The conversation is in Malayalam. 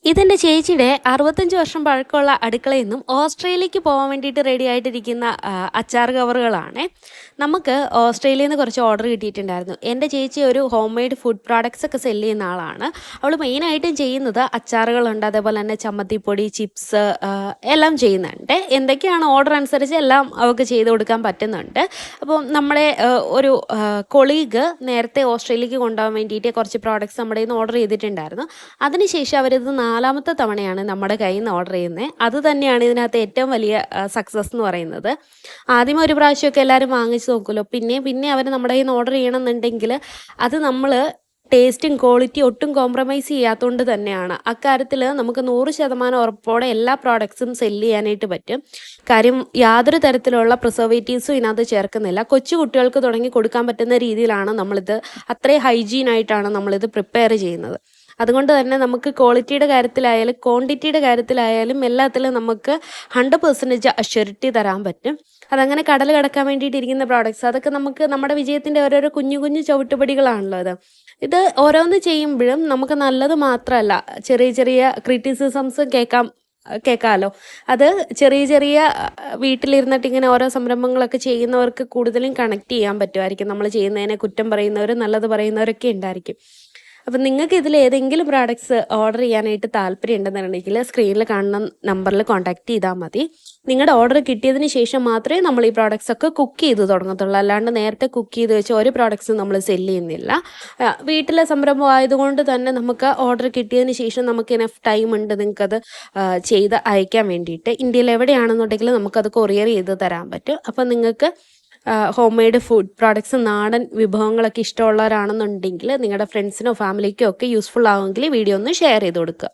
ഇതെൻ്റെ ചേച്ചിയുടെ 65 വർഷം പഴക്കമുള്ള അടുക്കളയിൽ നിന്നും ഓസ്ട്രേലിയക്ക് പോകാൻ വേണ്ടിയിട്ട് റെഡി ആയിട്ടിരിക്കുന്ന അച്ചാർ കവറുകളാണ്. നമുക്ക് ഓസ്ട്രേലിയയിൽ നിന്ന് കുറച്ച് ഓർഡർ കിട്ടിയിട്ടുണ്ടായിരുന്നു. എൻ്റെ ചേച്ചി ഒരു ഹോം മെയ്ഡ് ഫുഡ് പ്രോഡക്ട്സ് ഒക്കെ സെല്ല് ചെയ്യുന്ന ആളാണ്. അവൾ മെയിനായിട്ടും ചെയ്യുന്നത് അച്ചാറുകളുണ്ട്, അതേപോലെ തന്നെ ചമ്മന്തിപ്പൊടി, ചിപ്സ് എല്ലാം ചെയ്യുന്നുണ്ട്. എന്തൊക്കെയാണ് ഓർഡർ അനുസരിച്ച് എല്ലാം അവൾക്ക് ചെയ്ത് കൊടുക്കാൻ പറ്റുന്നുണ്ട്. അപ്പോൾ നമ്മുടെ ഒരു കൊളീഗ് നേരത്തെ ഓസ്ട്രേലിയക്ക് കൊണ്ടുപോകാൻ വേണ്ടിയിട്ട് കുറച്ച് പ്രോഡക്ട്സ് നമ്മുടെ നിന്ന് ഓർഡർ ചെയ്തിട്ടുണ്ടായിരുന്നു. അതിനുശേഷം അവരിത് 4ാമത്തെ തവണയാണ് നമ്മുടെ കയ്യിൽ നിന്ന് ഓർഡർ ചെയ്യുന്നത്. അത് തന്നെയാണ് ഇതിനകത്ത് ഏറ്റവും വലിയ സക്സസ് എന്ന് പറയുന്നത്. ആദ്യം ഒരു പ്രാവശ്യമൊക്കെ എല്ലാവരും വാങ്ങിച്ച് നോക്കുമല്ലോ, പിന്നെ അവർ നമ്മുടെ കയ്യിൽ നിന്ന് ഓർഡർ ചെയ്യണമെന്നുണ്ടെങ്കിൽ അത് നമ്മൾ ടേസ്റ്റും ക്വാളിറ്റി ഒട്ടും കോംപ്രമൈസ് ചെയ്യാത്തതുകൊണ്ട് തന്നെയാണ്. അക്കാര്യത്തിൽ നമുക്ക് 100% ഉറപ്പോടെ എല്ലാ പ്രോഡക്ട്സും സെല്ല് ചെയ്യാനായിട്ട് പറ്റും. കാര്യം യാതൊരു തരത്തിലുള്ള പ്രിസർവേറ്റീവ്സും ഇതിനകത്ത് ചേർക്കുന്നില്ല. കൊച്ചു കുട്ടികൾക്ക് തുടങ്ങി കൊടുക്കാൻ പറ്റുന്ന രീതിയിലാണ് നമ്മളിത്, അത്രയും ഹൈജീനായിട്ടാണ് നമ്മളിത് പ്രിപ്പയർ ചെയ്യുന്നത്. അതുകൊണ്ട് തന്നെ നമുക്ക് ക്വാളിറ്റിയുടെ കാര്യത്തിലായാലും ക്വാണ്ടിറ്റിയുടെ കാര്യത്തിലായാലും എല്ലാത്തിലും നമുക്ക് 100% അഷ്യൂരിറ്റി തരാൻ പറ്റും. അതങ്ങനെ കടൽ കടക്കാൻ വേണ്ടിയിട്ടിരിക്കുന്ന പ്രോഡക്ട്സ്, അതൊക്കെ നമുക്ക് നമ്മുടെ വിജയത്തിൻ്റെ ഓരോരോ കുഞ്ഞു കുഞ്ഞു ചവിട്ടുപടികളാണല്ലോ ഇത് ഓരോന്ന് ചെയ്യുമ്പോഴും നമുക്ക് നല്ലത് മാത്രമല്ല, ചെറിയ ചെറിയ ക്രിറ്റിസിസംസ് കേൾക്കാമല്ലോ. അത് ചെറിയ വീട്ടിലിരുന്നിട്ട് ഇങ്ങനെ ഓരോ സംരംഭങ്ങളൊക്കെ ചെയ്യുന്നവർക്ക് കൂടുതലും കണക്ട് ചെയ്യാൻ പറ്റുമായിരിക്കും. നമ്മൾ ചെയ്യുന്നതിനെ കുറ്റം പറയുന്നവരും നല്ലത് പറയുന്നവരൊക്കെ ഉണ്ടായിരിക്കും. അപ്പം നിങ്ങൾക്ക് ഇതിൽ ഏതെങ്കിലും പ്രോഡക്ട്സ് ഓർഡർ ചെയ്യാനായിട്ട് താല്പര്യം ഉണ്ടെന്നുണ്ടെങ്കിൽ സ്ക്രീനിൽ കാണുന്ന നമ്പറിൽ കോൺടാക്ട് ചെയ്താൽ മതി. നിങ്ങളുടെ ഓർഡർ കിട്ടിയതിന് ശേഷം മാത്രമേ നമ്മൾ ഈ പ്രോഡക്ട്സ് ഒക്കെ കുക്ക് ചെയ്ത് തുടങ്ങത്തുള്ളൂ. അല്ലാണ്ട് നേരത്തെ കുക്ക് ചെയ്ത് വെച്ച് ഒരു പ്രോഡക്ട്സും നമ്മൾ സെല്ല് ചെയ്യുന്നില്ല. വീട്ടിലെ സംരംഭം ആയതുകൊണ്ട് തന്നെ നമുക്ക് ഓർഡർ കിട്ടിയതിന് ശേഷം നമുക്ക് ഇനഫ് ടൈം ഉണ്ട് നിങ്ങൾക്കത് ചെയ്ത് അയക്കാൻ വേണ്ടിയിട്ട്. ഇന്ത്യയിൽ എവിടെയാണെന്നുണ്ടെങ്കിൽ നമുക്കത് കൊറിയർ ചെയ്ത് തരാൻ പറ്റും. അപ്പം നിങ്ങൾക്ക് ഹോം മെയ്ഡ് ഫുഡ് പ്രോഡക്ട്സ്, നാടൻ വിഭവങ്ങളൊക്കെ ഇഷ്ടമുള്ളവരാണെന്നുണ്ടെങ്കിൽ നിങ്ങളുടെ ഫ്രണ്ട്സിനോ ഫാമിലിക്കോ ഒക്കെ യൂസ്ഫുൾ ആവുമെങ്കിൽ വീഡിയോ ഒന്ന് ഷെയർ ചെയ്ത് കൊടുക്കുക.